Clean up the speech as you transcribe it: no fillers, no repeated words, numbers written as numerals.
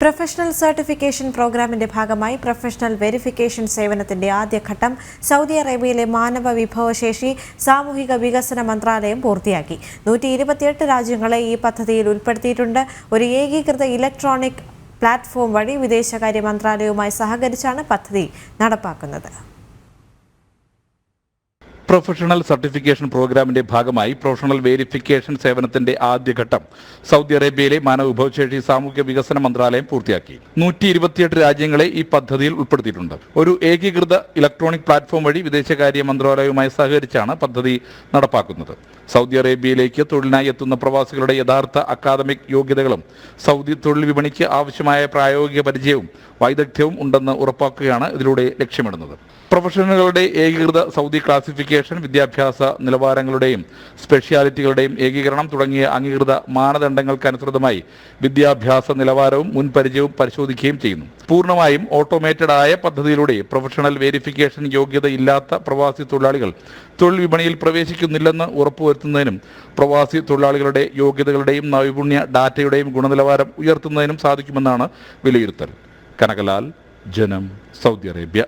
Professional certification പ്രോഗ്രാമിന്റെ ഭാഗമായി professional verification സേവനത്തിന്റെ ആദ്യഘട്ടം സൗദി അറേബ്യയിലെ മാനവ വിഭവശേഷി സാമൂഹിക വികസന മന്ത്രാലയം പൂർത്തിയാക്കി. 128 രാജ്യങ്ങളെ ഈ പദ്ധതിയിൽ ഉൾപ്പെടുത്തിയിട്ടുണ്ട്. ഒരു ഏകീകൃത ഇലക്ട്രോണിക് പ്ലാറ്റ്ഫോം വഴി വിദേശകാര്യ മന്ത്രാലയവുമായി സഹകരിച്ചാണ് പദ്ധതി നടപ്പാക്കുന്നത്. പ്രൊഫഷണൽ സർട്ടിഫിക്കേഷൻ പ്രോഗ്രാമിന്റെ ഭാഗമായി പ്രൊഫഷണൽ വെരിഫിക്കേഷൻ സേവനത്തിന്റെ ആദ്യഘട്ടം സൗദി അറേബ്യയിലെ മാനവ വിഭവശേഷി സാമൂഹിക വികസന മന്ത്രാലയം പൂർത്തിയാക്കി. 128 രാജ്യങ്ങളെ ഈ പദ്ധതിയിൽ ഉൾപ്പെടുത്തിയിട്ടുണ്ട്. ഒരു ഏകീകൃത ഇലക്ട്രോണിക് പ്ലാറ്റ്ഫോം വഴി വിദേശകാര്യ മന്ത്രാലയവുമായി സഹകരിച്ചാണ് പദ്ധതി നടപ്പാക്കുന്നത്. സൗദി അറേബ്യയിലേക്ക് തൊഴിലിനായി എത്തുന്ന പ്രവാസികളുടെ യഥാർത്ഥ അക്കാദമിക് യോഗ്യതകളും സൗദി തൊഴിൽ വിപണിക്ക് ആവശ്യമായ പ്രായോഗിക പരിചയവും വൈദഗ്ധ്യവും ഉണ്ടെന്ന് ഉറപ്പാക്കുകയാണ് ഇതിലൂടെ ലക്ഷ്യമിടുന്നത്. പ്രൊഫഷണലുകളുടെ ഏകീകൃത സൗദി ക്ലാസിഫിക്കേഷൻ, വിദ്യാഭ്യാസ നിലവാരങ്ങളുടെയും സ്പെഷ്യാലിറ്റികളുടെയും ഏകീകരണം തുടങ്ങിയ അംഗീകൃത മാനദണ്ഡങ്ങൾക്കനുസൃതമായി വിദ്യാഭ്യാസ നിലവാരവും മുൻപരിചയവും പരിശോധിക്കുകയും ചെയ്യുന്നു. പൂർണ്ണമായും ഓട്ടോമേറ്റഡ് ആയ പദ്ധതിയിലൂടെ പ്രൊഫഷണൽ വെരിഫിക്കേഷൻ യോഗ്യതയില്ലാത്ത പ്രവാസി തൊഴിലാളികൾ തൊഴിൽ വിപണിയിൽ പ്രവേശിക്കുന്നില്ലെന്ന് ഉറപ്പുവരുത്തുന്നതിനും പ്രവാസി തൊഴിലാളികളുടെ യോഗ്യതകളുടെയും നൈപുണ്യ ഡാറ്റയുടെയും ഗുണനിലവാരം ഉയർത്തുന്നതിനും സാധിക്കുമെന്നാണ് വിലയിരുത്തൽ. കനകലാൽ, ജനം, സൗദി അറേബ്യ.